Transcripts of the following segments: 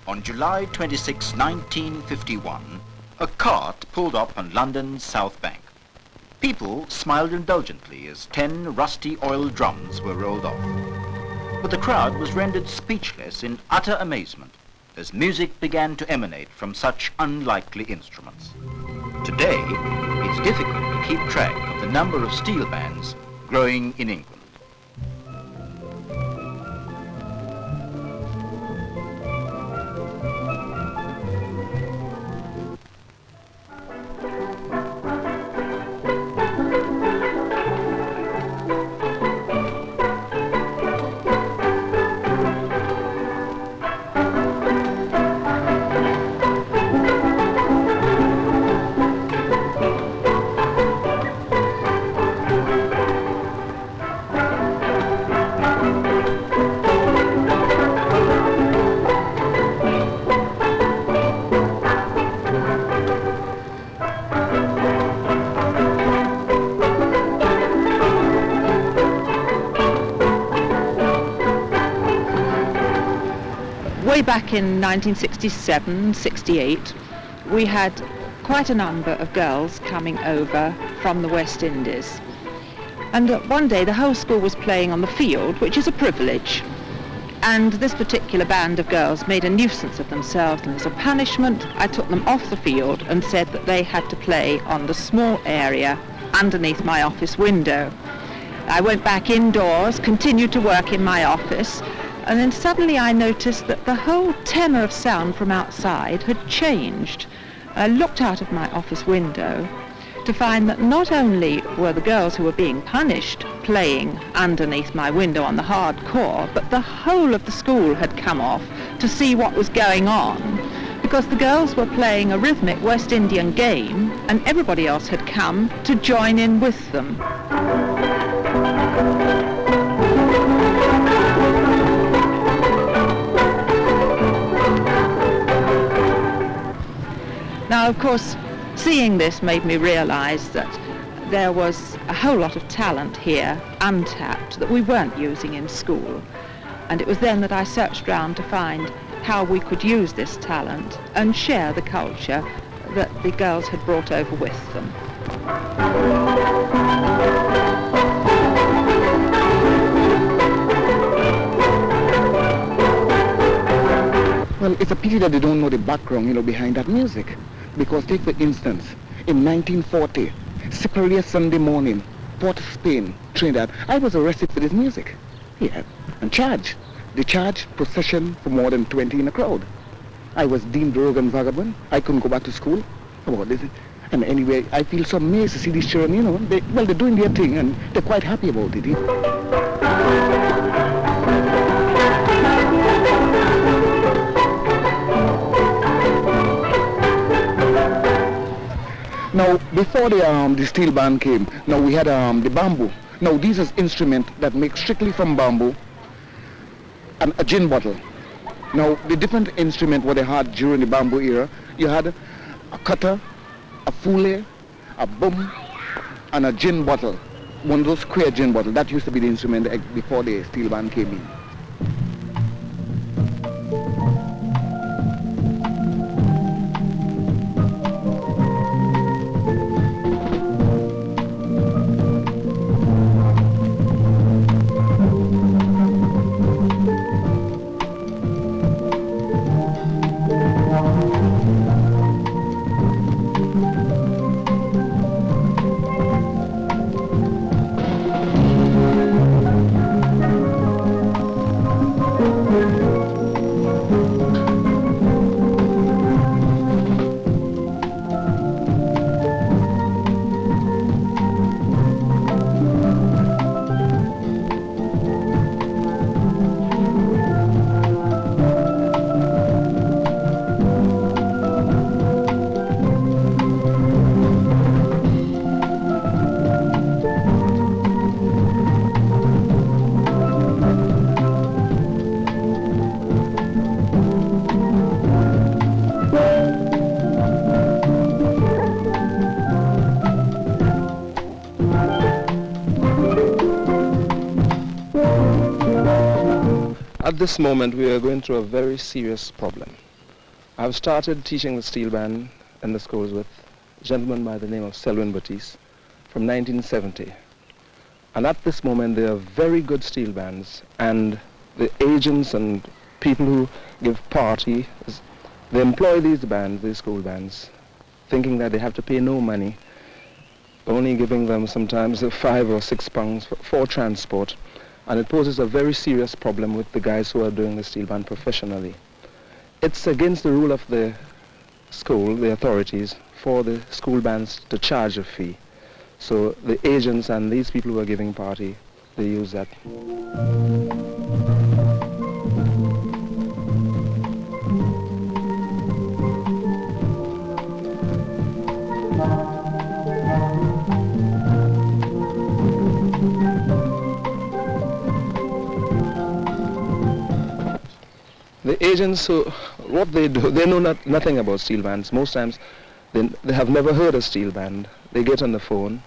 On July 26, 1951, a cart pulled up on London's South Bank. People smiled indulgently as 10 rusty oil drums were rolled off. But the crowd was rendered speechless in utter amazement as music began to emanate from such unlikely instruments. Today, it's difficult to keep track of the number of steel bands growing in England. Way back in 1967, 68, we had quite a number of girls coming over from the West Indies. And one day the whole school was playing on the field, which is a privilege. And this particular band of girls made a nuisance of themselves, and as a punishment, I took them off the field and said that they had to play on the small area underneath my office window. I went back indoors, continued to work in my office, and then suddenly I noticed that the whole tenor of sound from outside had changed. I looked out of my office window to find that not only were the girls who were being punished playing underneath my window on the hardcore, but the whole of the school had come off to see what was going on, because the girls were playing a rhythmic West Indian game and everybody else had come to join in with them. Now, of course, seeing this made me realize that there was a whole lot of talent here, untapped, that we weren't using in school. And it was then that I searched around to find how we could use this talent and share the culture that the girls had brought over with them. Well, it's a pity that they don't know the background, behind that music. Because take for instance, in 1940, Cyprian Sunday morning, Port of Spain, Trinidad, I was arrested for this music. Yeah, and charged. They charged possession for more than 20 in a crowd. I was deemed rogue and vagabond. I couldn't go back to school about this. And anyway, I feel so amazed to see these children, they're doing their thing and they're quite happy about it. Now, before the steel band came, now we had the bamboo. Now, these is instrument that make strictly from bamboo and a gin bottle. Now, the different instrument what they had during the bamboo era, you had a cutter, a fule, a boom, and a gin bottle. One of those square gin bottles. That used to be the instrument before the steel band came in. At this moment, we are going through a very serious problem. I've started teaching the steel band in the schools with a gentleman by the name of Selwyn Batiste from 1970. And at this moment, they are very good steel bands, and the agents and people who give parties, they employ these bands, these school bands, thinking that they have to pay no money, only giving them sometimes £5 or £6 for transport. And it poses a very serious problem with the guys who are doing the steel band professionally. It's against the rule of the school, the authorities, for the school bands to charge a fee. So the agents and these people who are giving party, they use that. The agents, what they do, they know nothing about steel bands. Most times they have never heard a steel band. They get on the phone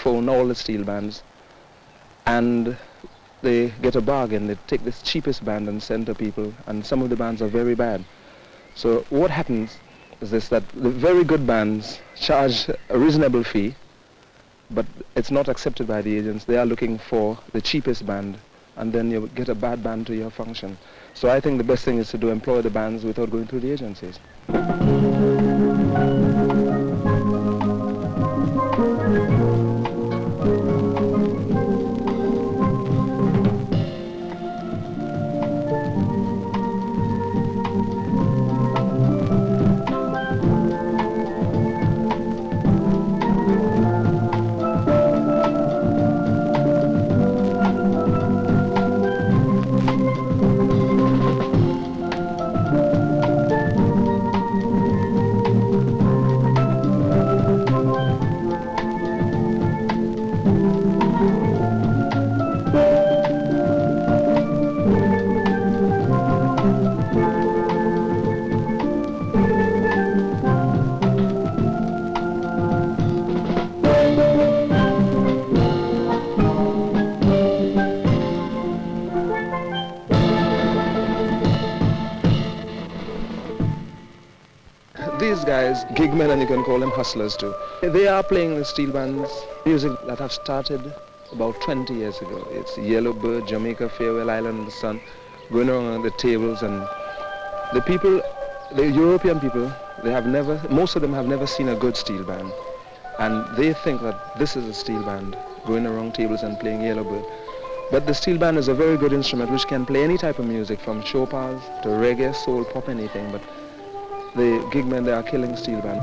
all the steel bands, and they get a bargain. They take this cheapest band and send to people, and some of the bands are very bad. So what happens is this, that the very good bands charge a reasonable fee, but it's not accepted by the agents. They are looking for the cheapest band, and then you get a bad band to your function. So I think the best thing is to employ the bands without going through the agencies. These guys, gig men, and you can call them hustlers too, they are playing the steel bands, music that have started about 20 years ago. It's Yellowbird, Jamaica, Farewell Island in the Sun, going around on the tables, and the people, the European people, most of them have never seen a good steel band. And they think that this is a steel band, going around tables and playing Yellowbird. But the steel band is a very good instrument which can play any type of music, from Chopin's to reggae, soul, pop, anything. But the gig men, they are killing steel band.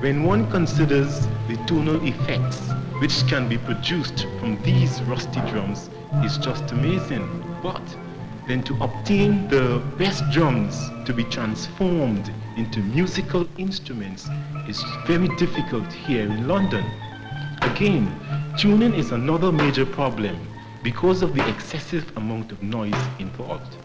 When one considers the tonal effects which can be produced from these rusty drums, it's just amazing. But then to obtain the best drums to be transformed into musical instruments is very difficult here in London. Again, tuning is another major problem because of the excessive amount of noise involved.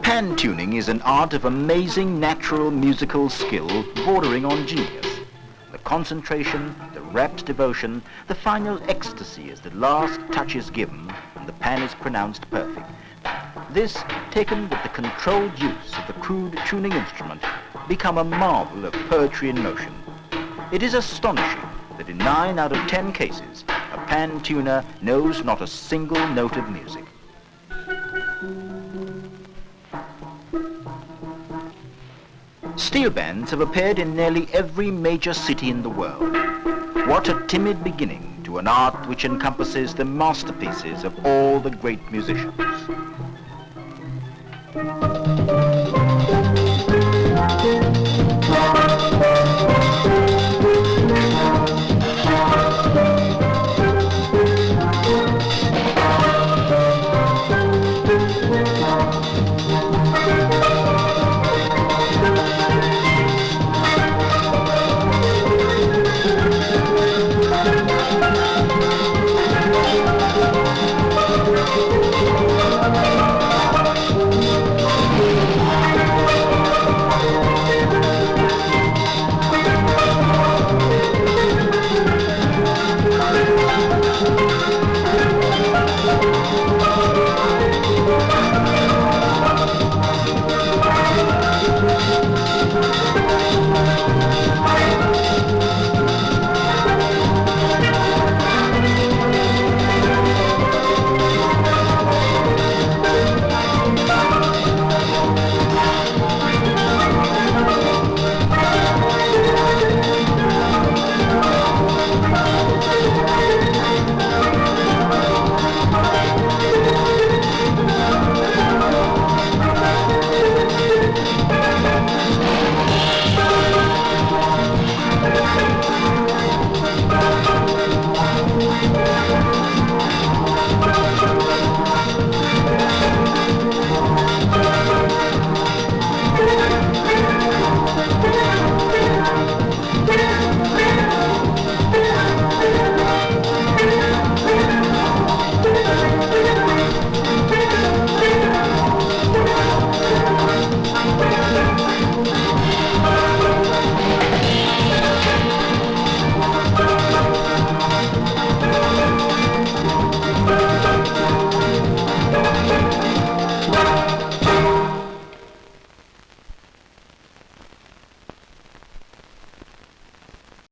Hand tuning is an art of amazing natural musical skill bordering on genius. The concentration, the rapt devotion, the final ecstasy as the last touch is given and the pan is pronounced perfect. This, taken with the controlled use of the crude tuning instrument, become a marvel of poetry in motion. It is astonishing that in 9 out of 10 cases, a pan tuner knows not a single note of music. Steel bands have appeared in nearly every major city in the world. What a timid beginning to an art which encompasses the masterpieces of all the great musicians.